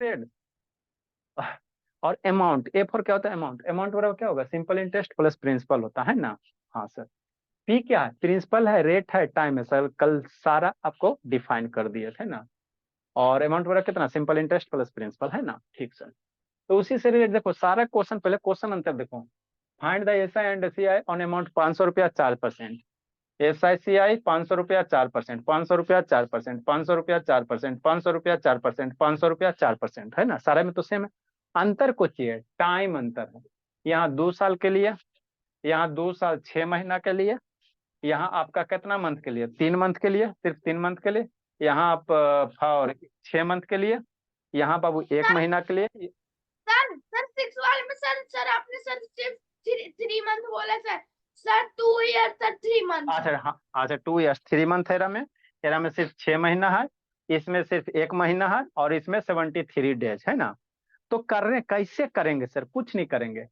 Interested. और amount, A for क्या होता है, अमाउंट, अमाउंट बराबर क्या होगा, सिंपल इंटरेस्ट प्लस प्रिंसिपल होता है ना। हाँ सर। पी क्या है, प्रिंसिपल है, रेट है, टाइम है सर, कल सारा आपको डिफाइन कर दिए थे ना। और अमाउंट बराबर कितना, सिंपल इंटरेस्ट प्लस प्रिंसिपल है ना, ठीक सर। तो उसी से रिलेटेड देखो सारा क्वेश्चन, पहले क्वेश्चन आंसर देखो। Find the SI and SCI on amount 500 रुपया 4%। SICI 500 रुपया 4%, 500 रुपया 4%, 500 रुपया 4%, 500 रुपया 4%, 500 रुपया 4%, है ना, सारे में तो सेम है। अंतर को चाहिए, टाइम अंतर है। यहाँ 2 साल के लिए, यहाँ 2 साल 6 महीना के लिए, यहाँ आपका कितना मंथ के लिए, 3 मंथ के लिए, सिर्फ 3 मंथ के लिए। यहाँ आप फॉर 6 मंथ के लिए, यहाँ बाबू 1 महीना के लिए। सर सर 6 वाले में सर सर आपने सर सिर्फ 3 मंथ बोला sir. Sir 2 year sir 3 month. अच्छा हाँ, अच्छा 2 ईयर्स 3 मंथ एरा में सिर्फ 6 महीना है, इसमें सिर्फ 1 महीना है, और इसमें 73 डेज है ना। तो कर रहे कैसे करेंगे सर, कुछ नहीं करेंगे,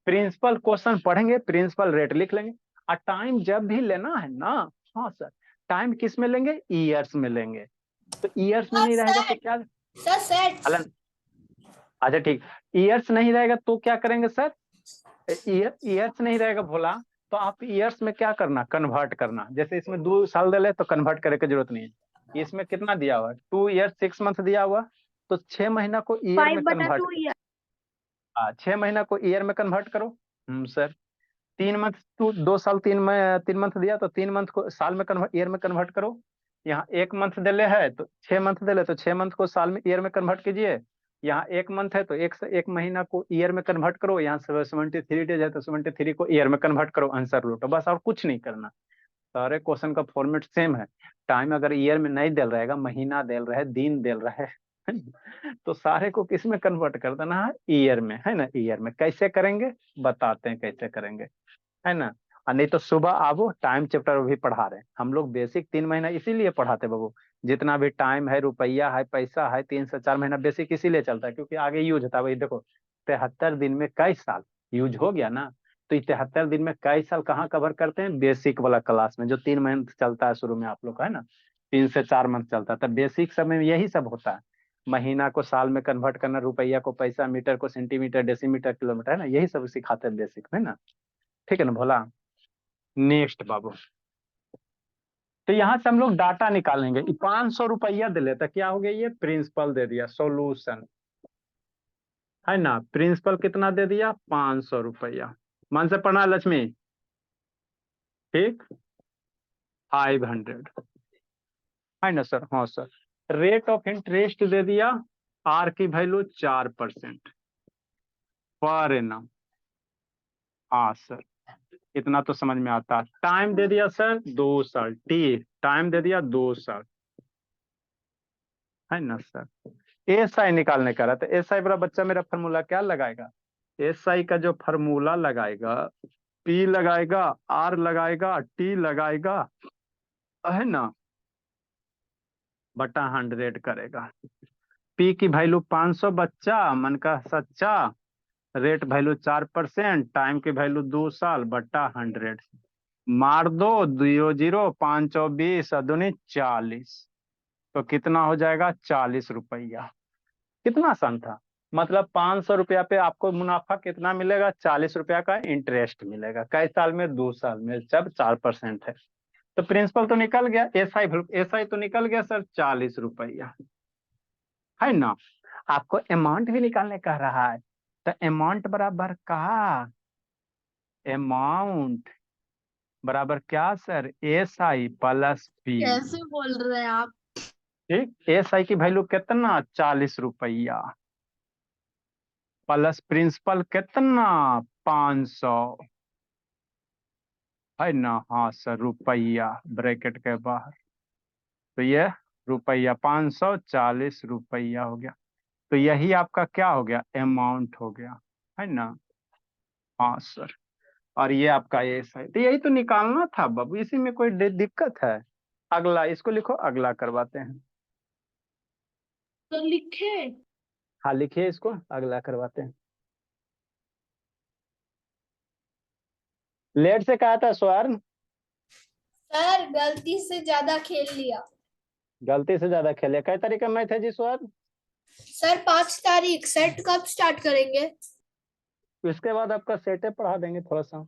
प्रिंसिपल क्वेश्चन पढ़ेंगे, प्रिंसिपल रेट लिख लेंगे। और टाइम जब भी लेना है ना, हाँ सर, टाइम किस में लेंगे, ईयर्स में लेंगे। तो ईयर्स में नहीं रहेगा तो क्या, सर सेट्स। अलन, अच्छा ठीक, ईयर्स नहीं रहेगा तो क्या करेंगे सर, ईयर्स नहीं रहेगा भोला, तो आप ईयर्स में क्या करना, कन्वर्ट करना। जैसे इसमें 2 साल दे तो कन्वर्ट करने की जरूरत नहीं है, इसमें कितना दिया हुआ है, 2 ईयर 6 मंथ दिया हुआ, तो 6 महीना को ईयर में कन्वर्ट 5/2 ईयर। 6 महीना को ईयर में कन्वर्ट करो। सर 3 मंथ, 2 साल 3 मंथ दिया, तो 3 मंथ को साल में कन्वर्ट, ईयर में कन्वर्ट करो। यहाँ 1 मंथ दिले है तो 6 मंथ दिले, तो 6 मंथ को साल में ईयर में कन्वर्ट कीजिए। यहाँ 1 मंथ है तो 1 महीना को ईयर में कन्वर्ट करो। यहाँ 73 डेज है तो 73 को ईयर में कन्वर्ट करो, आंसर लूटो, बस और कुछ नहीं करना। सारे क्वेश्चन का फॉर्मेट सेम है। टाइम अगर ईयर में नहीं दिल रहेगा, महीना दिल रहा है, दिन दिल रहा है, तो सारे को किस में कन्वर्ट कर देना है, ईयर में, है ना। ईयर में कैसे करेंगे, बताते हैं कैसे करेंगे, है ना। और नहीं तो सुबह आवो, टाइम चैप्टर भी पढ़ा रहे हैं हम लोग, बेसिक 3 महीना इसीलिए पढ़ाते बाबू। जितना भी टाइम है, रुपया है, पैसा है, 3 से 4 महीना बेसिक इसीलिए चलता है, क्योंकि आगे यूज होता है। वही देखो, 73 दिन में कई साल यूज हो गया ना, तो 73 दिन में कई साल कहाँ कवर करते हैं, बेसिक वाला क्लास में, जो 3 मंथ चलता है शुरू में आप लोग का, है ना, 3 से 4 मंथ चलता है, तो बेसिक समय में यही सब होता है। महीना को साल में कन्वर्ट करना, रुपया को पैसा, मीटर को सेंटीमीटर, डेसीमीटर, किलोमीटर, है ना, यही सब सिखाते हैं बेसिक में ना। ठीक है ना भोला। नेक्स्ट बाबू, तो यहां से हम लोग डाटा निकालेंगे। 500 रुपया दे लेता, क्या हो गया, ये प्रिंसिपल दे दिया, सॉल्यूशन, है ना। प्रिंसिपल कितना दे दिया, 500 रुपया। मन से पढ़ना लक्ष्मी, ठीक, 500, है ना सर, हाँ सर। रेट ऑफ इंटरेस्ट दे दिया, आर की वैल्यू 4% पर एनम, हाँ सर, इतना तो समझ में आता है। टाइम दे दिया सर 2 साल, टी टाइम दे दिया 2 साल, है ना सर। SI निकालने का रहा, तो SI बड़ा बच्चा मेरा फॉर्मूला क्या लगाएगा, SI का जो फॉर्मूला लगाएगा, P लगाएगा, R लगाएगा, T लगाएगा, है ना, बटा 100 करेगा। P की वैल्यू 500 बच्चा, मन का सच्चा, रेट वैल्यू 4%, टाइम की वैल्यू 2 साल, बटा 100, मार दो, 2 0 5 20 अदुनी 40, तो कितना हो जाएगा, 40 रुपया। कितना आसान था, मतलब 500 रुपया पे आपको मुनाफा कितना मिलेगा, 40 रुपया का इंटरेस्ट मिलेगा। कई साल में, 2 साल में, जब 4% है। तो प्रिंसिपल तो निकल गया, एसआई तो निकल गया सर, 40 रुपया, है ना। आपको अमाउंट भी निकालने कह रहा है, तो अमाउंट बराबर कहा, अमाउंट बराबर क्या सर, SI प्लस P। कैसे बोल रहे हैं आप? ठीक, SI की वैल्यू कितना, 40 रुपया, प्लस प्रिंसिपल कितना, 500, है ना, हाँ सर, रुपया ब्रैकेट के बाहर, तो ये रुपया 540 रुपया हो गया। तो यही आपका क्या हो गया, अमाउंट हो गया, है ना, हाँ सर। और ये आपका SI, तो यही तो निकालना था बाबू, इसी में कोई दिक्कत है। अगला इसको लिखो, अगला करवाते हैं। तो लिखे। हाँ लिखिए इसको, अगला करवाते हैं। लेट से कहा था स्वर्ण, सर गलती से ज्यादा खेल लिया। गलती से ज्यादा खेले, कई तरीके में थे जी स्वर्ण, सर 5 तारीख सेट कब स्टार्ट करेंगे? इसके बाद आपका सेटे पढ़ा देंगे, थोड़ा सा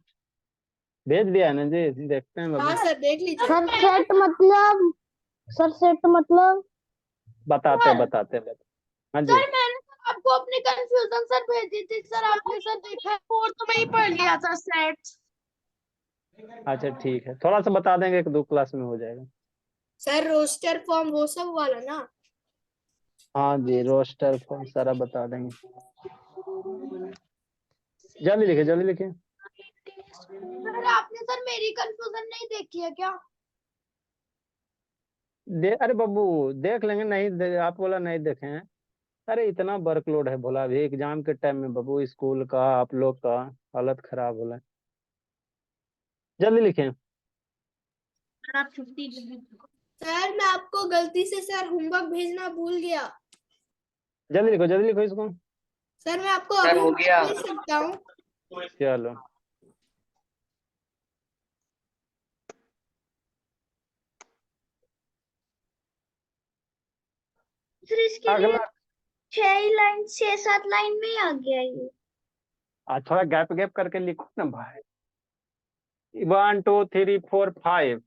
भेज दिया है ना जी, देखते हैं हाँ बाबू। सर देख लीजिए। सर सेट मतलब, सर सेट मतलब बताते हैं हाँ जी। सर मैंने सर आपको अपनी कंफ्यूजन सर भेजी थी सर, आपने सर देखा है? और तो मैं ही पढ़ लिया था सेट। अच्छा ठीक है, थोड़ा सा बता देंगे, 1-2 क्लास में हो जाएगा। सर रोस्टर फॉर्म वो सब वाला ना? हाँ जी, रोस्टर फॉर्म सारा बता देंगे। जल्दी लिखिए, जल्दी लिखिए। सर आपने सर मेरी कंफ्यूजन नहीं देखी है क्या? अरे बाबू देख लेंगे, नहीं आप बोला नहीं देखे हैं। अरे इतना वर्कलोड है भोला, अभी एग्जाम के टाइम में बाबू, स्कूल का आप लोग का हालत खराब होला। जल्दी लिखें। आप छुट्टी सर मैं आपको गलती से सर होमवर्क भेजना भूल गया। जल्दी लिखो इसको। सर मैं आपको सर अभी हो गया। भेज सकता हूँ। चलो सर इसके लिए अगला। 6 लाइन 6-7 लाइन में ही आ गया ये। आज थोड़ा गैप गैप करके लिखो ना भाई। 1 2 3 4 5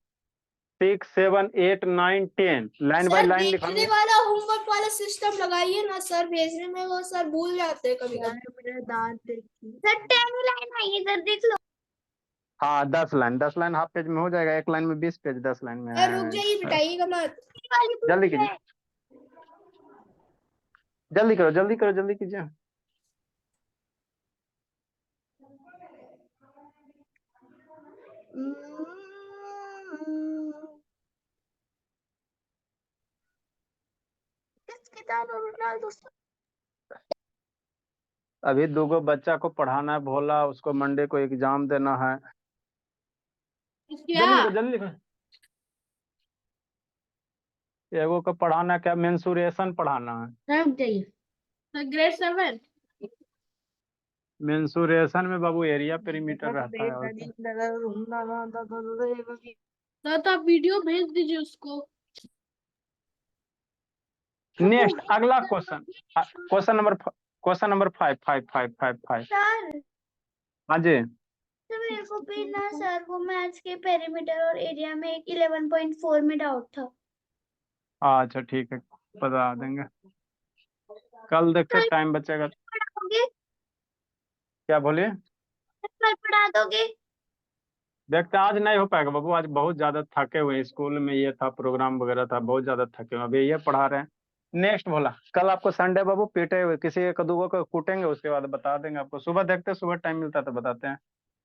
6 7 8 9 10 लाइन बाय सर लाइन भेजने लिखेंगे। वाला होमवर्क वाला सिस्टम लगाइए ना सर, भेजने में वो सर भूल जाते हैं कभी कभी। मेरा दांत देखिए सर, 10 लाइन आई है सर, देख लो। हाँ 10 लाइन हाफ पेज में हो जाएगा, एक लाइन में 20 पेज, 10 लाइन में सर रुक है। जाइए, बिठाइएगा मत। ये वाली जल्दी पूरी कीजिए, है। जल्दी कीजिए। क्रिस्टियानो रोनाल्डो अभी 2 बच्चा को पढ़ाना है भोला, उसको मंडे को एग्जाम देना है। क्या? जल्दी लिखो। एगो को पढ़ाना है क्या, मेंसुरेशन पढ़ाना है। रुक जाइए सर, ग्रेड 7। मेंसुरेशन में बाबू एरिया पेरीमीटर रहता है, और क्या। तो आप वीडियो भेज दीजिए उसको। नेक्स्ट अगला क्वेश्चन, क्वेश्चन नंबर 5 सर हाँ जी। तो मेरे को भी ना सर वो मैथ्स के पेरीमीटर और एरिया में एक 11.4 में डाउट था। अच्छा ठीक है, बता देंगे, कल देखते कल टाइम बचेगा। पढ़ा दोगे? क्या बोलिए। कल पढ़ा दोगे? देखते आज नहीं हो पाएगा बाबू, आज बहुत ज्यादा थके हुए हैं, स्कूल में ये था, प्रोग्राम वगैरह था, बहुत ज्यादा थके हुए, अभी ये पढ़ा रहे हैं। नेक्स्ट बोला, कल आपको संडे बाबू पीटे हुए किसी एक दूगो को कूटेंगे, उसके बाद बता देंगे आपको, सुबह देखते हैं, सुबह टाइम मिलता है तो बताते हैं।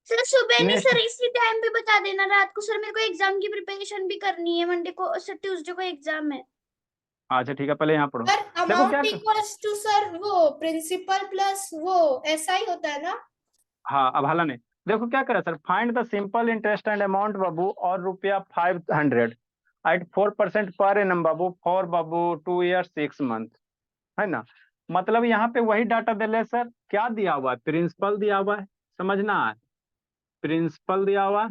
सर सुबह नहीं नेक्स्ट सर, इसी टाइम पे बता देना रात को। सर मेरे को एग्जाम की प्रिपरेशन भी करनी है, मंडे को सर, ट्यूसडे को एग्जाम है। अच्छा ठीक है, पहले यहाँ पढ़ो। सर देखो क्या अमाउंट इक्वल्स टू सर वो प्रिंसिपल प्लस वो ऐसा ही होता है ना? हाँ अब हाला नहीं। देखो क्या करें sir, find the simple interest and amount बाबू, और ₹500 एट 4% पर एनम बाबू, फॉर बाबू 2 years 6 month, है ना। मतलब यहाँ पे वही डाटा दे ले सर, क्या दिया हुआ है, प्रिंसिपल दिया हुआ है, समझना है। प्रिंसिपल दिया हुआ है,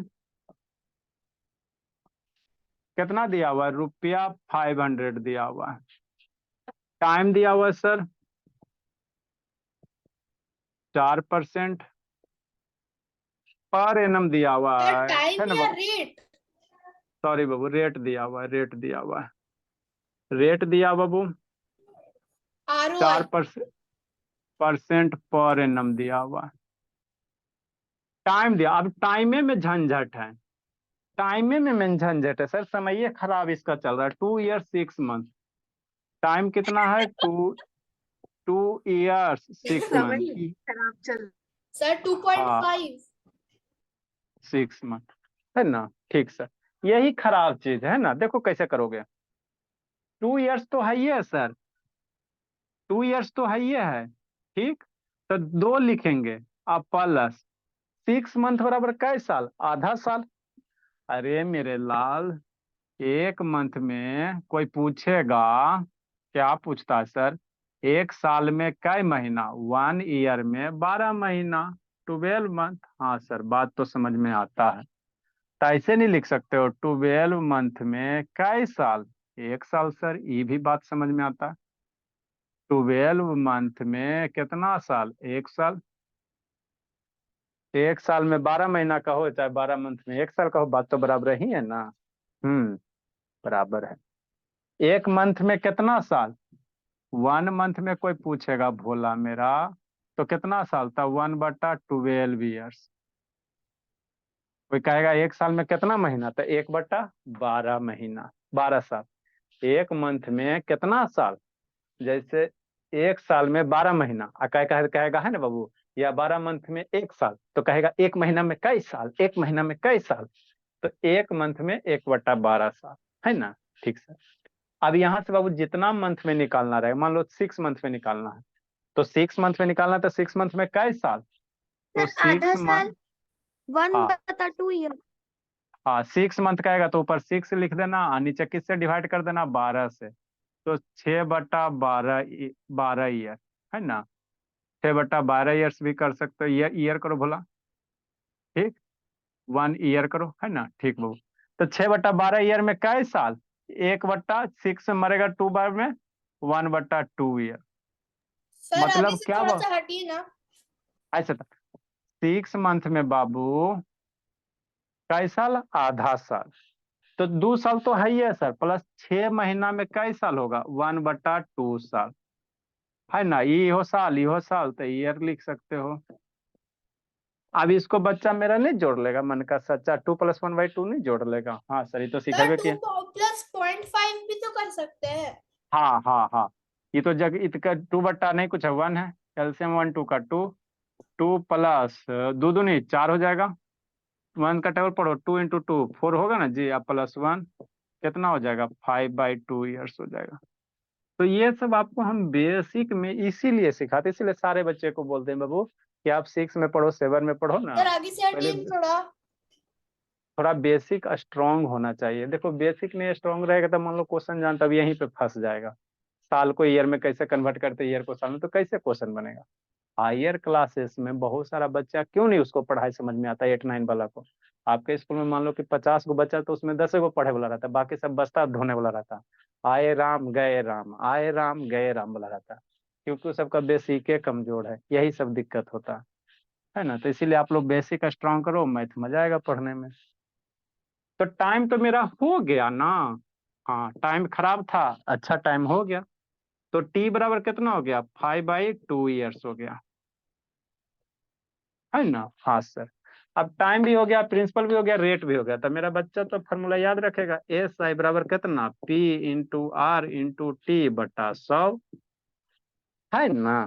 कितना दिया हुआ है, ₹500 दिया हुआ है। टाइम दिया हुआ है सर 4%, पर एनम दिया हुआ सर है टाइम ना या बाबू। रेट? सॉरी बाबू, रेट दिया हुआ है, रेट दिया बाबू आरओआई? 4% पर एनम दिया हुआ। टाइम दिया, अब टाइमे में झंझट है, सर, समय खराब इसका चल रहा है, 2 years 6 month। टाइम कितना है, 2 years 6 month। खराब चल। सर हाँ 2.5। 6 month, है ना। ठीक सर, यही खराब चीज है ना, देखो कैसे करोगे। 2 years तो है ही है सर, 2 years तो है ही है, ठीक। तो 2 लिखेंगे, अब प्लस 6 month बराबर कै साल, आधा साल। अरे मेरे लाल, एक मंथ में कोई पूछेगा, क्या पूछता है सर, एक साल में कै महीना, 1 year में 12 महीना, 12 month। हाँ सर, बात तो समझ में आता है, तो ऐसे नहीं लिख सकते हो 12 month में कै साल, 1 साल सर, ये भी बात समझ में आता है। 12 मंथ में कितना साल? 1 साल। 1 साल में 12 महीना कहो चाहे 12 मंथ में 1 साल कहो, बात तो बराबर ही है ना। बराबर है। 1 मंथ में कितना साल? 1 मंथ में कोई पूछेगा भोला मेरा तो कितना साल था? 1/12 ईयर्स। कोई कहेगा 1 साल में कितना महीना? तो 1/12 महीना, 12 साल। 1 मंथ में कितना साल? जैसे 1 साल में 12 महीना, कहेगा है ना बाबू, या 12 मंथ में 1 साल, तो कहेगा 1 महीना में कई साल, 1 महीना में कई साल। तो 1 मंथ में 1/12 साल, है ना। ठीक सर। अब यहाँ से बाबू जितना मंथ में निकालना रहेगा, मान लो 6 मंथ में निकालना है, तो 6 मंथ में निकालना है, तो 6 मंथ में कई साल? तो सर आधा 6 मंथ। साल, वन हाँ बटा टू ईयर। हाँ, 6 मंथ कहेगा तो ऊपर 6 लिख देना और नीचे किससे डिवाइड कर देना? 12 से। तो 6/12, 12 ईयर, है ना। 6/12 ईयर्स भी कर सकते हो। ईयर करो भोला, ठीक। 1 ईयर करो, है ना। ठीक बाबू। तो 6/12 ईयर में कई साल? 1/6 मरेगा 2 बार में, 1/2 ईयर। सर अभी मतलब से क्या थोड़ा बाबू? सा हटिए ना। ऐसा था। 6 मंथ में बाबू कई साल? आधा साल। तो 2 साल तो है ही है सर, प्लस 6 महीना में कई साल होगा? 1/2 साल, है ना। ये हो साल, ये हो साल, तो ईयर लिख सकते हो। अब इसको बच्चा मेरा नहीं जोड़ लेगा, मन का सच्चा, 2+1/2 नहीं जोड़ लेगा? हाँ सर, ये तो सर सिखावे 2 किया। प्लस 0.5 भी तो कर सकते हैं। हाँ हाँ हाँ, ये तो जग इसका 2 बट्टा नहीं कुछ है, 1 है। एलसीएम 1 2 का 2, 2 प्लस 2 दूनी 4 हो जाएगा। 1 का टेबल पढ़ो, 2 × 2 4 होगा ना जी, अब +1 कितना हो जाएगा? 5/2 ईयर्स हो जाएगा। तो ये सब आपको हम बेसिक में इसीलिए सिखाते, इसीलिए सारे बच्चे को बोलते हैं बाबू कि आप 6 में पढ़ो, 7 में पढ़ो ना। सर आगे से पहले हटिए थोड़ा। थोड़ा बेसिक स्ट्रांग होना चाहिए। देखो बेसिक नहीं स्ट्रांग रहेगा तो मान लो क्वेश्चन जान तब यहीं पे फंस जाएगा। साल को ईयर में कैसे कन्वर्ट करते, ईयर को साल में, तो कैसे क्वेश्चन बनेगा? हायर क्लासेस में बहुत सारा बच्चा क्यों नहीं उसको पढ़ाई समझ में आता है, 8 9 वाला को। आपके स्कूल में मान लो कि 50 गो बच्चा, तो उसमें 10 गो पढ़े वाला रहता है, बाकी सब बस्ता ढोने वाला रहता। आए राम गए राम, आए राम गए राम वाला रहता, क्योंकि उस सबका बेसिक कमजोर है, यही सब दिक्कत होता है ना। तो इसीलिए आप लोग बेसिक स्ट्रांग करो, मैथ मजा आएगा पढ़ने में। तो टाइम तो मेरा हो गया ना। हाँ टाइम खराब था, अच्छा टाइम हो गया। तो टी बराबर कितना हो गया? 5/2 ईयर्स हो गया, है ना। हाँ सर। अब टाइम भी हो गया, प्रिंसिपल भी हो गया, रेट भी हो गया, तो मेरा बच्चा तो फॉर्मूला याद रखेगा, एस आई बराबर कितना? P × R × T/100, है ना।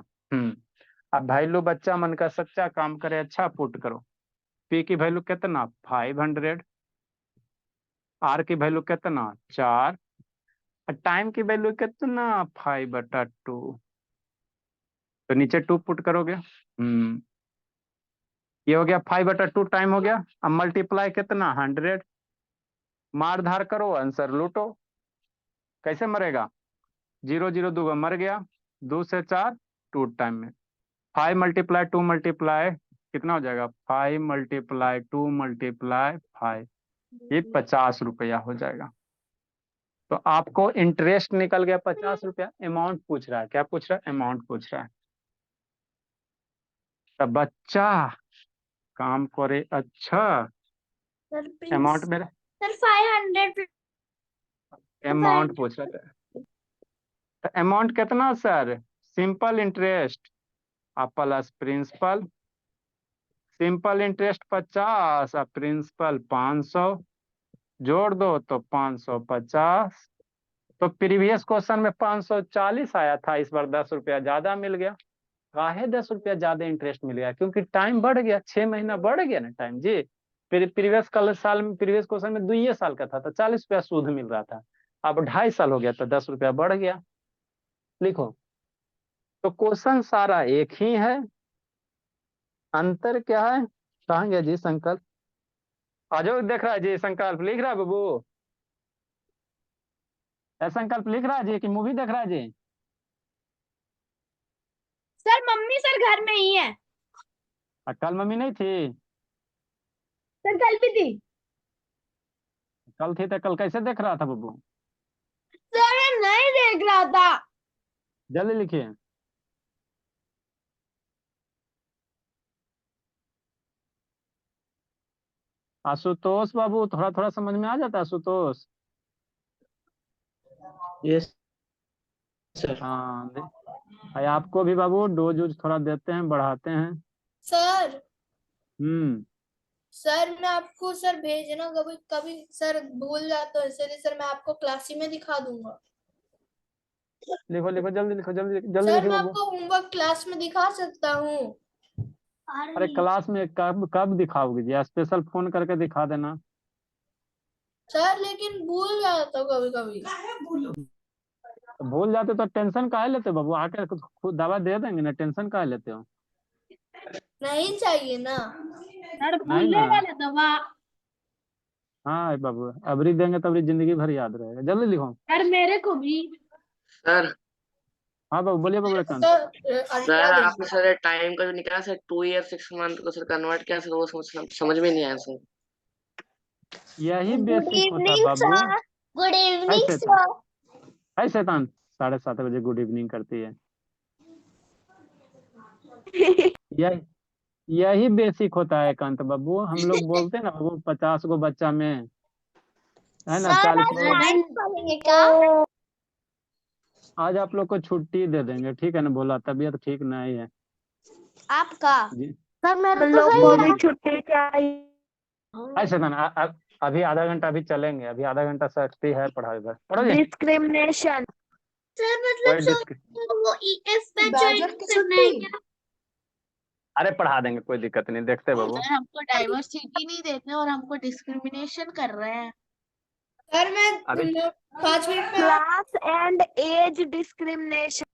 अब वैल्यू बच्चा मन का सच्चा काम करे, अच्छा पुट करो। पी की वैल्यू कितना? 500। आर की वैल्यू कितना? 4। टाइम की वैल्यू कितना? 5/2। तो नीचे 2 पुट करोगे। ये हो गया 5/2 टाइम हो गया। अब मल्टीप्लाई कितना? 100। मार धार करो, आंसर लूटो। कैसे मरेगा? 0 0 2 मर गया, 2 से 4 2 टाइम में। 5 × 2 × कितना हो जाएगा? 5 × 2 × 5, ये 50 रुपया हो जाएगा। तो आपको इंटरेस्ट निकल गया 50 रुपया। अमाउंट पूछ रहा है, क्या पूछ रहा है? अमाउंट पूछ रहा है। तो बच्चा काम करे अच्छा। सर अमाउंट मेरा, सर 500 अमाउंट पूछ रहा था। तो अमाउंट कितना sir? Simple interest plus principal. Simple interest 50 और प्रिंसिपल 500, जोड़ दो तो 550। तो प्रीवियस क्वेश्चन में 540 आया था, इस बार 10 रुपया ज्यादा मिल गया। काहे 10 रुपया ज्यादा इंटरेस्ट मिल गया? क्योंकि टाइम बढ़ गया, 6 महीना बढ़ गया ना टाइम जी। प्रीवियस कल साल में, प्रीवियस क्वेश्चन में 2 साल का था तो 40 रुपया सूद मिल रहा था। अब 2.5 साल हो गया तो 10 रुपया बढ़ गया। लिखो। तो क्वेश्चन सारा एक ही है, अंतर क्या है? कहाँ गया जी संकल्प? आजो देख रहा है जी, संकल्प लिख रहा है बाबू। संकल्प लिख रहा है जी कि मूवी देख रहा है जी? सर मम्मी सर घर में ही है। कल मम्मी नहीं थी? सर कल भी थी। कल थी तो कल कैसे देख रहा था बाबू? सर मैं नहीं देख रहा था। जल्दी लिखिए। आशुतोष बाबू, थोड़ा थोड़ा समझ में आ जाता है आशुतोष? Yes sir. हाँ भाई, आपको भी बाबू डोज वोज थोड़ा देते हैं, बढ़ाते हैं। सर सर मैं आपको सर भेजना कभी कभी सर भूल जाता हूँ, इसलिए सर मैं आपको क्लास ही में दिखा दूंगा। लिखो लिखो, जल्दी लिखो, जल्दी जल्दी सर लिखिए मैं बाबू। आपको होमवर्क क्लास में दिखा सकता हूँ। अरे क्लास में कब कब दिखाओगे जी? स्पेशल फोन करके दिखा देना। सर लेकिन भूल जाता हूँ कभी कभी। तो भूल जाते तो टेंशन काहे लेते हो बाबू? आके खुद दवा दे देंगे ना, टेंशन काहे लेते हो? नहीं चाहिए ना। सर नहीं ना। भूलेगा ना दवा। हाँ बाबू, अबरी देंगे तबरी जिंदगी भर याद रहेगा। जल्दी लिखो। सर मेरे को भी। सर हाँ बाबू, बोलिए बाबू रकांत। सर सर अल्ट्रा देंगे। आपने सर टाइम का जो निकाला सर 2 ईयर 6 मंथ को सर कन्वर्ट किया सर, वो समझ में नहीं आया सर। यही गुड बेसिक होता है इवनिंग बाबू। सर। गुड इवनिंग ऐसे था, सर। ऐसे था। 7:30 बजे गुड इवनिंग करती है। यही यही बेसिक होता है कांत बाबू। हम लोग बोलते हैं ना बाबू, 50 गो बच्चा में है ना, सर 40 आज लोग। साइंस पढ़ेंगे क्या? आज आप लोग को छुट्टी दे देंगे, ठीक है ना? बोला तबीयत ठीक नहीं है आपका जी। सर मेरा हम तो लोग सही को है। भी छुट्टी चाहिए। ऐसे था ना, अभी आधा घंटा अभी चलेंगे, अभी आधा घंटा सकती है पढ़ाई बस। पढ़ो जी। डिस्क्रिमिनेशन। सर कोई मतलब डिस्क वो ईएफ बैच ज्वाइन गाजर की करना है छुट्टी। क्या? अरे पढ़ा देंगे, कोई दिक्कत नहीं, देखते बाबू। सर हमको डाइवर्सिटी नहीं देते और हमको डिस्क्रिमिनेशन कर रहे हैं। सर मैं अभी 5 मिनट में क्लास एंड एज डिस्क्रिमिनेशन।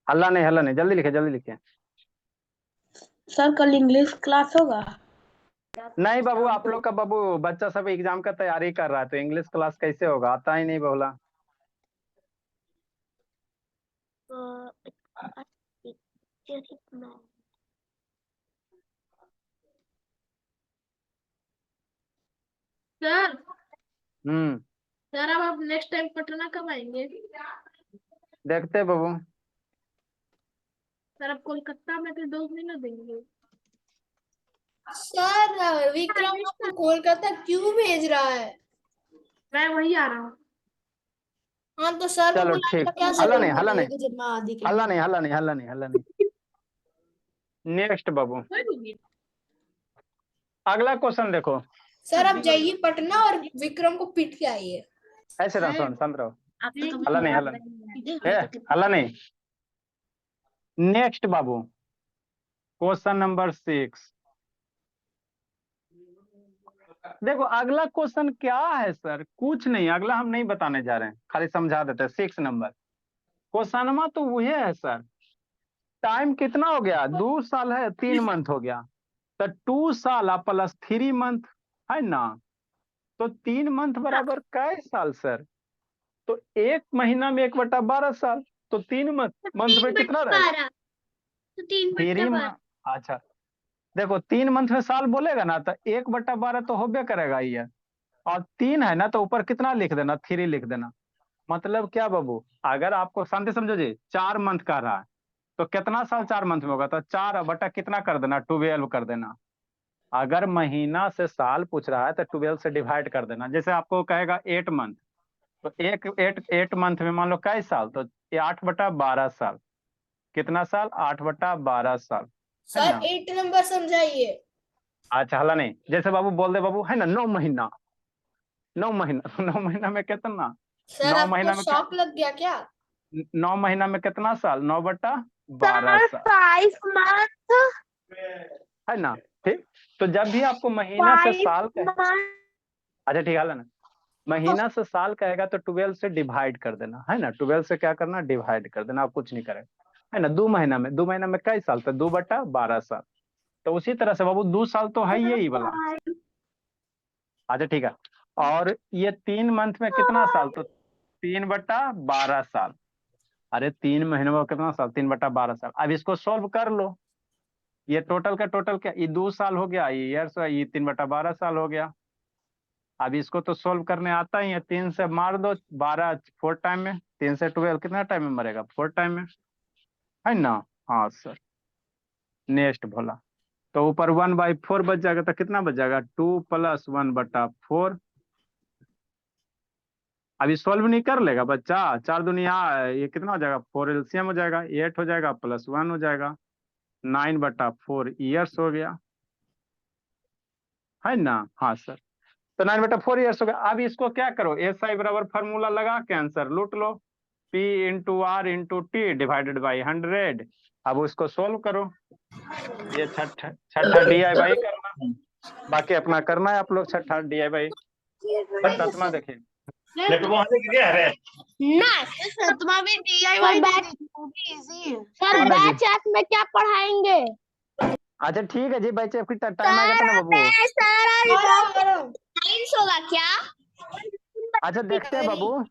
हल्ला नहीं, जल्दी लिखे, जल्दी लिखे। सर कल इंग्लिश क्लास होगा? नहीं बाबू, आप लोग का बाबू बच्चा सब एग्जाम का तैयारी कर रहा है, तो इंग्लिश क्लास कैसे होगा? आता ही नहीं बोला। सर हम्म सर अब आप नेक्स्ट टाइम पटना कब आएंगे? देखते बाबू। सर अब कोलकाता में तो 2 महीना देंगे। सर विक्रम आपको कोलकाता क्यों भेज रहा है? मैं वही आ रहा हूँ। हाँ तो सर को चलो बुलाने का ठीक, क्या हल्ला जरूरत नहीं, हल्ला नहीं, पड़ेगी जब मैं आदि के हल्ला लिए। नहीं, हल्ला नहीं, हल्ला नहीं, हल्ला नहीं। नेक्स्ट बाबू, अगला क्वेश्चन देखो। सर आप जाइए पटना और विक्रम को पीट के आइए। ऐसे रहो, शांत रहो। आप तो कभी हल्ला नहीं, हल्ला नहीं, हल्ला नहीं। नेक्स्ट बाबू, क्वेश्चन नंबर 6। देखो अगला क्वेश्चन क्या है सर? कुछ नहीं, अगला हम नहीं बताने जा रहे हैं, खाली समझा देते हैं। 6 नंबर क्वेश्चन तो वही है सर। टाइम कितना हो गया? 2 साल है, 3 मंथ हो गया। तो 2 साल प्लस 3 मंथ है ना, तो 3 मंथ बराबर कै साल सर? तो 1 महीना में 1/12 साल, तो 3 मंथ में कितना रहेगा? 3/12 तो 3/12। अच्छा देखो, 3 मंथ में साल बोलेगा ना, तो 1/12 तो होबे करेगा ये। और 3 है ना, तो ऊपर कितना लिख देना? 3 लिख देना। मतलब क्या बाबू, अगर आपको शांति समझो जी, 4 मंथ का रहा है, तो कितना साल 4 मंथ में होगा? तो 4 बटा कितना कर देना? 12 कर देना। अगर महीना से साल पूछ रहा है तो 12 से डिवाइड कर देना। जैसे आपको कहेगा 8 मंथ, तो 8 मंथ में मान लो कई साल? तो ये 8/12 साल। कितना साल? 8/12 साल, है सर ना? 8 नंबर समझाइए। अच्छा हला नहीं, जैसे बाबू बोल दे बाबू, है ना, 9 महीना। 9 महीना 9 महीना में कितना? सर नौ आपको महीना में शौक लग गया क्या? 9 महीना में कितना साल? 9/12 साल, 5 month। है ना? ठीक। तो जब भी आपको महीना से 5 साल का, month। अच्छा ठीक है ना, महीना से साल कहेगा तो 12 से डिवाइड कर देना, है ना? 12 से क्या करना? डिवाइड कर देना, आप कुछ नहीं करेगा, है ना? 2 महीना में कई साल? तो 2/12 साल। तो उसी तरह से बाबू 2 साल तो है यही वाला। अच्छा ठीक है। और ये 3 मंथ में कितना साल? तो 3/12 साल। अरे 3 महीने में कितना साल? 3/12 साल। अब इसको सोल्व कर लो। ये टोटल का टोटल क्या? ये 2 साल हो गया, ये ईयर्स, ये 3/12 साल हो गया, अब इसको तो सोल्व करने आता ही है, 3 से मार दो, 12 4 टाइम में, 3 से 12 कितना टाइम में मरेगा, 4 टाइम में, है ना। हाँ सर, नेक्स्ट भोला। तो ऊपर 1/4 बच जाएगा, तो कितना बच जाएगा, 2 + 1/4। अभी सॉल्व नहीं कर लेगा बच्चा, 4 दुनिया ये कितना हो जाएगा, 4 एलसीएम हो जाएगा, 8 हो जाएगा +1 हो जाएगा, 9/4 ईयर्स हो गया, है ना। हाँ सर, तो 9/4 ईयर्स हो गया। अब इसको क्या करो, SI बराबर फार्मूला लगा के आंसर लूट लो, P × R × T /100। अब उसको सोल्व करो, ये छठा DI/बाई करना, बाकी अपना करना है आप लोग, छठा DI/बाई। सतमा देखिए, सतमा भी सर DIY बैच इजी है। सर कौन है जी? बैच ऐप में क्या पढ़ाएंगे? अच्छा ठीक है जी, बच्चे आपकी टाइम आएगा तो ना बाबू। साइंस होगा क्या? अच्छा देखते हैं बाबू,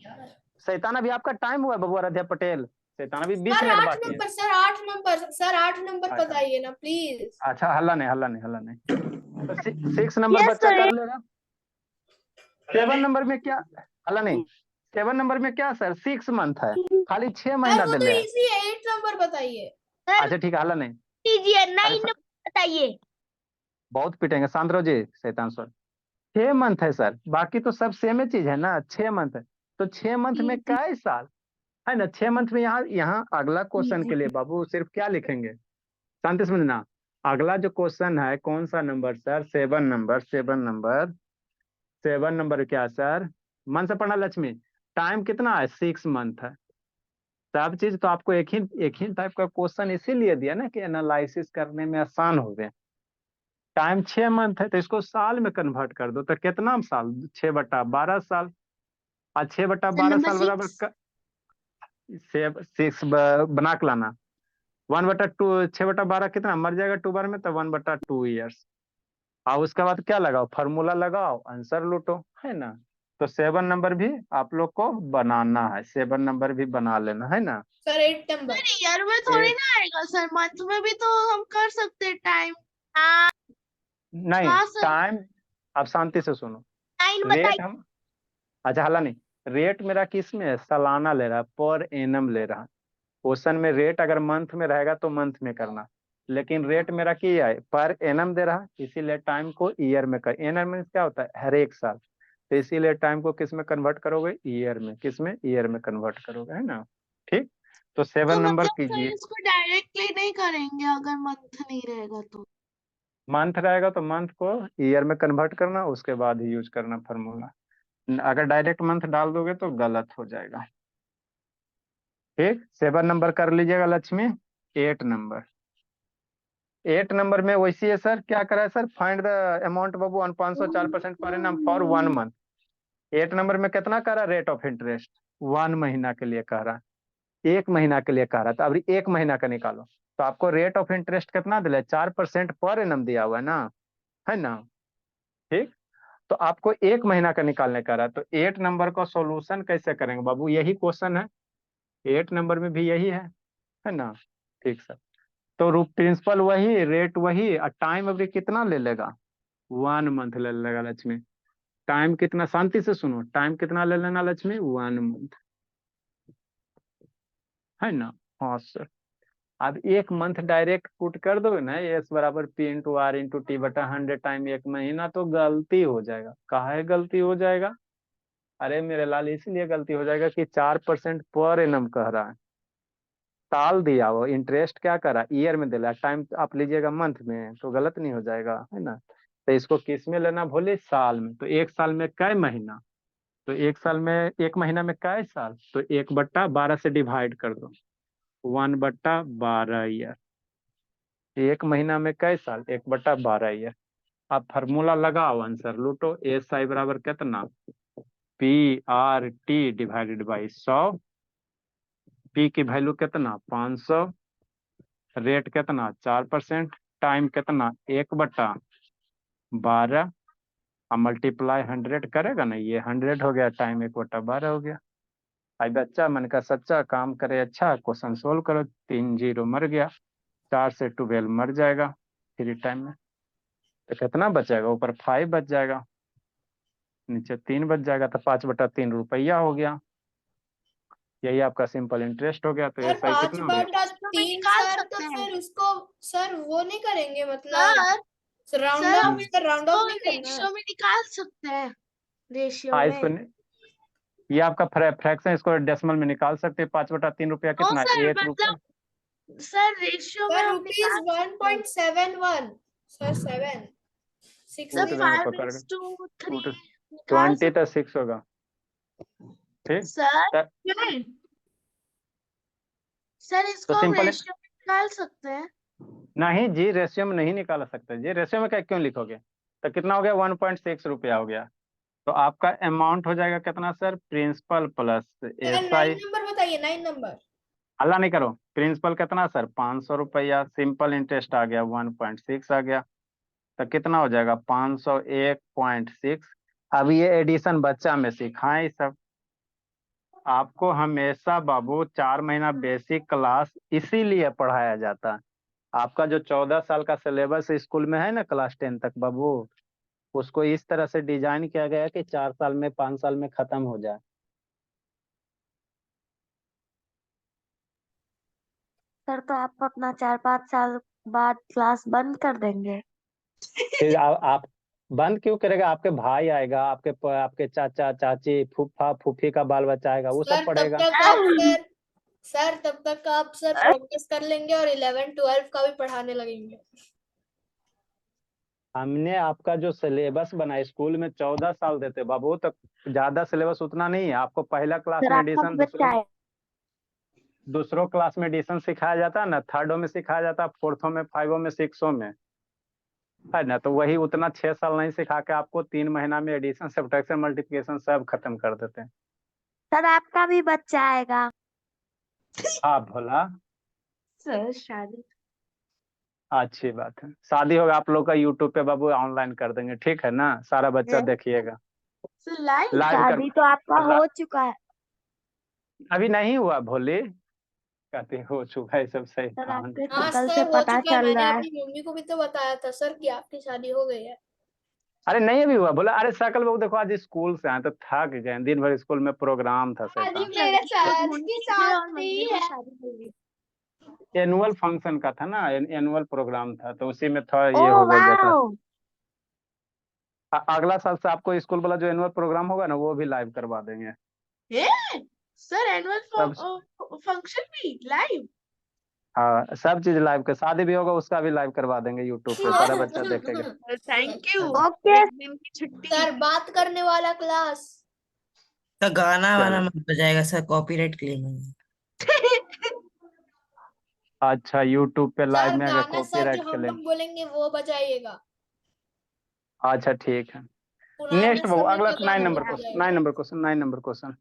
शैतान अभी आपका टाइम हुआ है बाबू, आराध्या पटेल, शैतान अभी 20 सर मिनट 8 बाकी है। Number, sir 8 number, sir 8 number अच्छा बताइए ना प्लीज। अच्छा, हल्ला नहीं हल्ला नहीं हल्ला नहीं। तो 6 नंबर यस बच्चा सर। कर लेगा। 7 नंबर में क्या, हल्ला नहीं, 7 नंबर में क्या सर, 6 मंथ है, खाली 6 सर महीना वो तो दिले है। इजी है, 8 नंबर बताइए। अच्छा ठीक है, हल्ला नहीं। कीजिए अरे 9 बताइए। बहुत पिटेंगे, शांत रहो जी शैतान सर। 6 मंथ है सर, बाकी तो सब सेम ही चीज है ना, 6 मंथ है, तो 6 मंथ में कई साल, है ना। 6 मंथ में यहाँ यहाँ अगला क्वेश्चन के लिए बाबू सिर्फ क्या लिखेंगे, शांति से समझना। अगला जो क्वेश्चन है कौन सा नंबर सर, 7 नंबर, 7 नंबर क्या सर, मन से पढ़ना लक्ष्मी। टाइम कितना है, 6 मंथ है। सब चीज तो आपको एक ही टाइप का क्वेश्चन इसीलिए दिया ना कि एनालिसिस करने में आसान हो गए। टाइम 6 मंथ है, तो इसको साल में कन्वर्ट कर दो, तो कितना साल, 6/12 साल। और 6/12 साल बराबर 6 बना के लाना, 1/2, 6/12 कितना मर जाएगा 2 बार में, तो 1/2 ईयर्स। और उसके बाद क्या लगाओ, फार्मूला लगाओ, आंसर लूटो, है ना। तो 7 नंबर भी आप लोग को बनाना है, 7 नंबर भी बना लेना, है ना। Sir 8 number. ईयर में थोड़ी ना आएगा सर, मंथ में भी तो हम कर सकते हैं टाइम। नहीं हाँ सर। टाइम, अब शांति से सुनो, 9 रेट बताइए। हम, अच्छा हल्ला नहीं, रेट मेरा किस में है, सालाना ले रहा है, पर एनम ले रहा है। क्वेश्चन में रेट अगर मंथ में रहेगा तो मंथ में करना, लेकिन रेट मेरा क्या है, पर एनम दे रहा, इसीलिए टाइम को ईयर में कर, एनम मीन्स क्या होता है, हर एक साल, तो इसीलिए टाइम को किस में कन्वर्ट करोगे, ईयर में, किस में, ईयर में कन्वर्ट करोगे, है ना। ठीक, तो 7 तो नंबर मतलब सर कीजिए। इसको डायरेक्टली नहीं करेंगे अगर मंथ नहीं रहेगा तो। मंथ रहेगा तो मंथ को ईयर में कन्वर्ट करना, उसके बाद ही यूज करना फार्मूला। अगर डायरेक्ट मंथ डाल दोगे तो गलत हो जाएगा। ठीक, 7 नंबर कर लीजिएगा लक्ष्मी। 8 नंबर, 8 नंबर में वैसी है सर, क्या करा है sir, find the amount Babu on 504% per annum for 1 month. 8 number में कितना कह रहा, रेट ऑफ इंटरेस्ट 1 महीना के लिए कह रहा, 1 महीना के लिए कह रहा था, अभी 1 महीना का निकालो, तो आपको रेट ऑफ इंटरेस्ट कितना दिला, 4% पर एनम दिया हुआ है ना, है ना। ठीक, तो आपको 1 महीना का निकालने का रहा, तो 8 नंबर का सॉल्यूशन कैसे करेंगे बाबू, यही क्वेश्चन है, 8 नंबर में भी यही है ना। ठीक सर, तो रूप प्रिंसिपल वही, रेट वही, और टाइम अभी कितना ले लेगा, 1 मंथ ले लेगा लक्ष्मी। टाइम कितना, शांति से सुनो, टाइम कितना ले लेना लक्ष्मी, 1 मंथ, है ना। हाँ सर, अब 1 मंथ डायरेक्ट पुट कर दोगे ना, एस बराबर P × R × T/100 टाइम 1 महीना, तो गलती हो जाएगा। काहे गलती हो जाएगा, अरे मेरे लाल इसलिए गलती हो जाएगा कि 4% पर एनम कह रहा है, साल दिया वो, इंटरेस्ट क्या करा, ईयर में दिला, टाइम आप लीजिएगा मंथ में, तो गलत नहीं हो जाएगा, है ना। तो इसको किस में लेना बोले, साल में। तो 1 साल में कै महीना, तो 1 साल में, 1 महीना में कै साल, तो 1/12 से डिवाइड कर दो, 1/12 ईयर। 1 महीना में कै साल, 1/12 ईयर। आप फार्मूला लगाओ, आंसर लूटो, SI बराबर कितना, PR/T/100। पी की वैल्यू कितना, 500, रेट कितना, 4%, टाइम कितना, 1/12, और मल्टीप्लाई 100 करेगा ना, ये 100 हो गया, टाइम 1/12 हो गया। भाई बच्चा मन का सच्चा, काम करे अच्छा, क्वेश्चन सोल्व करो, 3 0 मर गया, 4 से 12 मर जाएगा फ्री टाइम में, तो कितना बचेगा, ऊपर 5 बच जाएगा। नीचे 3 बच जाएगा तो 5/3 रुपया हो गया। यही आपका सिंपल इंटरेस्ट हो गया। तो ये सर सही 5 कितना हो गया? बटा में 3 निकाल सर, सकते तो हैं। फिर उसको सर वो नहीं करेंगे, मतलब सर राउंड सर ऑफ, हम सर राउंड ऑफ इसको नहीं करना है। रेशियो में निकाल सकते हैं, रेशियो हाँ, में। इसको ये आपका फ्रैक्शन, इसको डेसिमल में निकाल सकते हैं। 5/3 रुपया नो कितना है? सर 1 रुपया। मतलब सर रेशियो में सर हम रुपीज निकाल सकते हैं। 1.71 सर 7 सर 6 देंगे 5:3 तो निकाल 20 तो 6 होगा। ठीक सर तो सर इसको हम सिंपल रेशियो में निकाल सकते हैं। नहीं जी, रेशियो में नहीं निकाल सकते जी। रेशियो में क्या क्यों लिखोगे? तो कितना हो गया? 1.6 रुपया हो गया। तो आपका अमाउंट हो जाएगा कितना sir? Principal plus sir SI। 9 number बताइए, 9 नंबर। हल्ला नहीं करो। प्रिंसिपल कितना सर? 500 रुपया। सिंपल इंटरेस्ट आ गया 1.6 आ गया। तो कितना हो जाएगा? 501.6। अब ये एडिशन बच्चा में सिखाएं सब। आपको हमेशा बाबू 4 महीना बेसिक क्लास इसीलिए पढ़ाया जाता है। आपका जो 14 साल का सिलेबस स्कूल में है ना, क्लास 10 तक बाबू, उसको इस तरह से डिजाइन किया गया है कि 4 साल में 5 साल में खत्म हो जाए। सर तो आप अपना 4-5 साल बाद क्लास बंद कर देंगे। फिर आप बंद क्यों करेगा? आपके भाई आएगा, आपके चाचा चाची फूफा फूफी का बाल बच्चा आएगा, वो सब सर तब पढ़ेगा। तक आप सर तब तक आप सर प्रैक्टिस कर लेंगे और 11 12 का भी पढ़ाने लगेंगे। हमने आपका जो सिलेबस बना स्कूल में 14 साल देते बाबू, तो ज्यादा सिलेबस उतना नहीं है। आपको पहला क्लास सर में आपका एडिशन, भी बच्चा है। दूसरों क्लास में एडिशन सिखाया जाता है ना, थर्डों में सिखाया जाता है, फोर्थों में, फाइवों में, सिक्सों में, है ना। तो वही उतना 6 साल नहीं सिखा के आपको 3 महीना में एडिशन सब्ट्रैक्शन मल्टीप्लिकेशन सब खत्म कर देते हैं। सर आपका भी बच्चा आएगा। हाँ भोला, सर शादी अच्छी बात है। शादी होगा आप लोग का यूट्यूब पे बाबू, ऑनलाइन कर देंगे, ठीक है ना? सारा बच्चा देखिएगा सर लाइव लाइव कर। शादी तो आपका हो चुका है। अभी नहीं हुआ भोली, कहते हो चुका है सब सही सर काम। आपके हाँ शक्ल सर से हो पता चुका है, चल मैंने रहा है। अपनी मम्मी को भी तो बताया था सर कि आपकी शादी हो गई है। अरे नहीं अभी हुआ बोला। अरे सकल बाबू देखो, आज स्कूल से आए तो थक गए, दिन भर स्कूल में प्रोग्राम था शादी शैतान। मेरे सर की शादी है। एनुअल फंक्शन का था ना, एनुअल प्रोग्राम था, तो उसी में थोड़ा ओ ये हो गया था। वाओ। अगला साल से आपको स्कूल वाला जो एनुअल प्रोग्राम होगा ना, वो भी लाइव करवा देंगे। सर एनुअल सब फंक्शन भी लाइव। हाँ, सब चीज लाइव कर। शादी भी होगा उसका भी लाइव करवा देंगे यूट्यूब पे, सारा बच्चा देखेगा। Thank you. ओके। एक दिन की छुट्टी। सर बात करने वाला क्लास। तो गाना वाना चलो मत बजाएगा सर, कॉपीराइट क्लेम होगा। अच्छा, यूट्यूब पे लाइव सर में अगर गाना सर कॉपीराइट जो हम क्लेम। लोग बोलेंगे वो बजाइएगा। अच्छा ठीक है। पुराने नेक्स्ट बाबू, समय अगला का 9 गाना नंबर मत क्वेश्चन, बजाइएगा। 9 number question, 9 number question,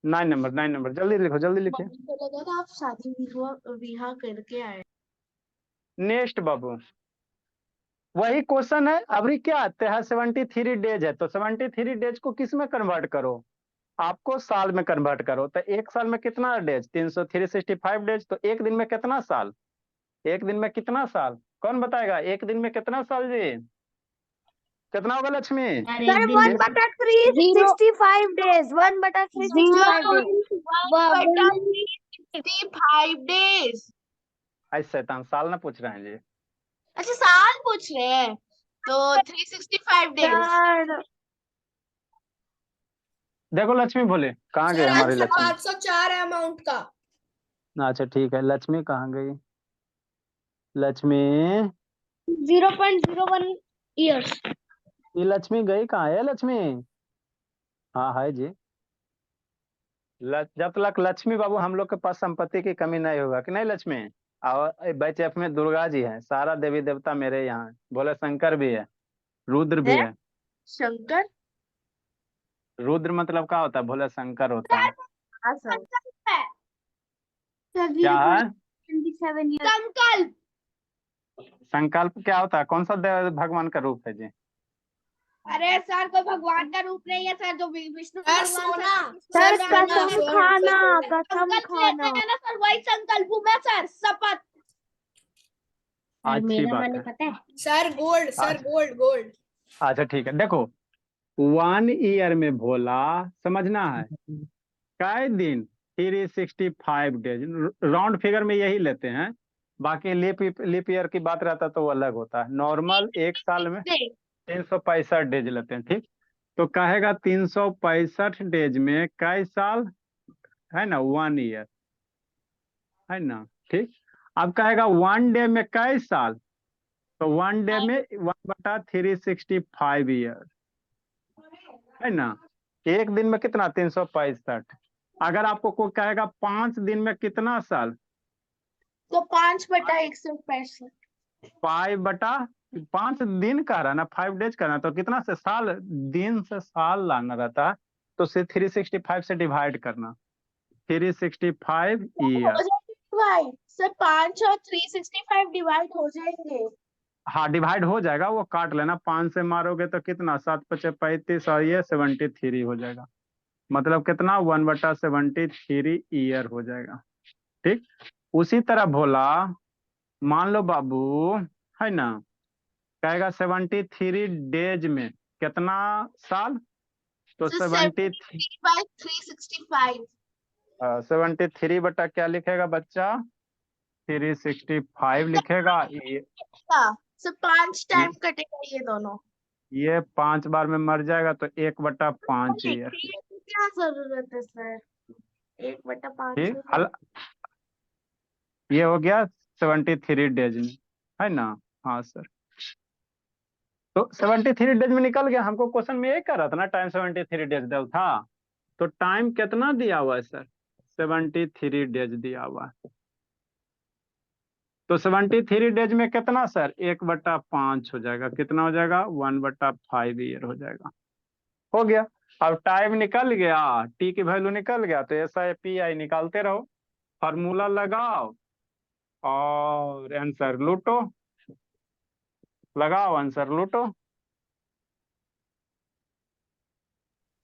9 number जल्दी लिखो, जल्दी लिखिए। मम्मी को लगा था आप शादी विवाह करके आए। नेक्स्ट बाबू, वही क्वेश्चन है। अभी क्या आते हैं? 73 डेज है, तो 73 डेज को किस में कन्वर्ट करो? आपको साल में कन्वर्ट करो। तो एक साल में कितना डेज? 365 डेज। तो एक दिन में कितना साल? एक दिन में कितना साल? कौन बताएगा? एक दिन में कितना साल जी? कितना होगा Lakshmi? Sir 1/365 days, 1/365 days. 1/365 days. ऐसे शैतान साल ना पूछ रहे हैं जी। अच्छा साल पूछ रहे हैं, तो 365 डेज। सर देखो लक्ष्मी बोले, कहाँ गए सर हमारी आंसर लक्ष्मी? 504 है अमाउंट का। अच्छा ठीक है, लक्ष्मी कहाँ गई? लक्ष्मी, 0.01 years। ये लक्ष्मी गई कहाँ है? लक्ष्मी, हाँ है जी। जब तक लक्ष्मी बाबू, हम लोग के पास संपत्ति की कमी नहीं होगा, कि नहीं लक्ष्मी? और बैचएफ में दुर्गा जी है, सारा देवी देवता मेरे यहाँ है। भोले शंकर भी है, रुद्र भी है। शंकर। रुद्र मतलब क्या होता है? भोले शंकर होता है। हाँ सर। क्या है? 27 years। संकल्प। संकल्प क्या होता है? कौन सा भगवान का रूप है जी? अरे सर कोई भगवान का रूप नहीं है सर, जो विष्णु सर भगवान सोना। सर सर कसम खाना, कसम संकल्प खाना। लेते हैं ना सर, वही संकल्प हूँ मैं सर, शपथ। अच्छी बात है। पता है सर गोल्ड, सर अच्छा। Gold gold. अच्छा ठीक है, देखो 1 ईयर में भोला समझना है कै दिन 365 डेज, राउंड फिगर में यही लेते हैं, बाकी लीप ईयर की बात रहता तो वो अलग होता है। नॉर्मल एक साल में 365 डेज लेते हैं, ठीक। तो कहेगा 365 डेज में कै साल है ना, 1 ईयर है ना, ठीक। अब कहेगा 1 डे में कै साल, तो 1 डे में 1/365 ईयर है ना। एक दिन में कितना 365। अगर आपको कोई कहेगा 5 दिन में कितना साल, तो 5/165। 5 दिन का रहा ना, 5 डेज का ना, तो कितना से साल, दिन से साल लाना रहता है, तो सिर्फ 365 से डिवाइड करना, 365 ईयर। डिवाइड सर 5 और 365 डिवाइड हो जाएंगे। हाँ डिवाइड हो जाएगा, वो काट लेना, 5 से मारोगे तो कितना, 7×5 = 35 और ये 73 हो जाएगा, मतलब कितना 1/73 ईयर हो जाएगा, ठीक। उसी तरह भोला मान लो बाबू है ना, कहेगा 73 डेज में कितना साल, तो 73/365। 73 बटा क्या लिखेगा बच्चा, 365 लिखेगा। सर 5 टाइम कटेगा ये दोनों। ये 5 बार में मर जाएगा तो 1/5 ईयर, क्या जरूरत है सर 1/5 ठीक। ये हो गया 73 डेज में है ना। हाँ सर, तो 73 डेज में निकल गया। हमको क्वेश्चन में ये कह रहा था ना, टाइम 73 डेज दल था, तो टाइम कितना दिया हुआ है सर, 73 डेज दिया हुआ है। तो 73 डेज में कितना सर, 1/5 हो जाएगा, कितना हो जाएगा 1/5 ईयर हो जाएगा, हो गया। अब टाइम निकल गया, टी की वैल्यू निकल गया, तो SI/PI निकालते रहो, फार्मूला लगाओ और आंसर लूटो, लगाओ आंसर लूटो।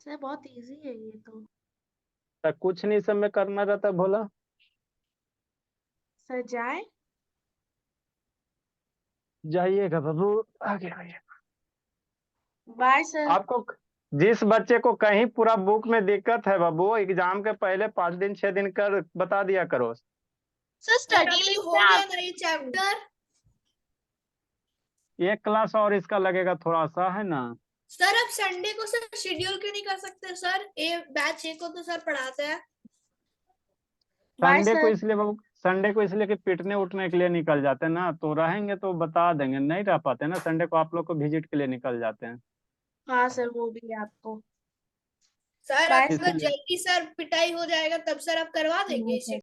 सर बहुत इजी है ये तो। तो कुछ नहीं सब में करना रहता भोला। सर जाए जाइएगा बाबू, आगे आइए। Bye sir. आपको जिस बच्चे को कहीं पूरा बुक में दिक्कत है बाबू, एग्जाम के पहले 5 दिन 6 दिन कर बता दिया करो। सर सर स्टडी अभी लिस्ट हो में गया आप ना ये चैप्टर। एक क्लास और इसका लगेगा थोड़ा सा है ना। सर अब संडे को सर शेड्यूल क्यों नहीं कर सकते सर, ये बैच ए को तो सर पढ़ाते हैं। बाय संडे को सर। इसलिए बाबू, संडे को इसलिए कि पिटने उठने के लिए निकल जाते हैं ना, तो रहेंगे तो बता देंगे, नहीं रह पाते ना संडे को, आप लोग को विजिट के लिए निकल जाते हैं हाँ सर वो भी है आपको। सर बाय अगर इसलिए। जल्दी सर पिटाई हो जाएगा तब सर आप करवा देंगे इसे।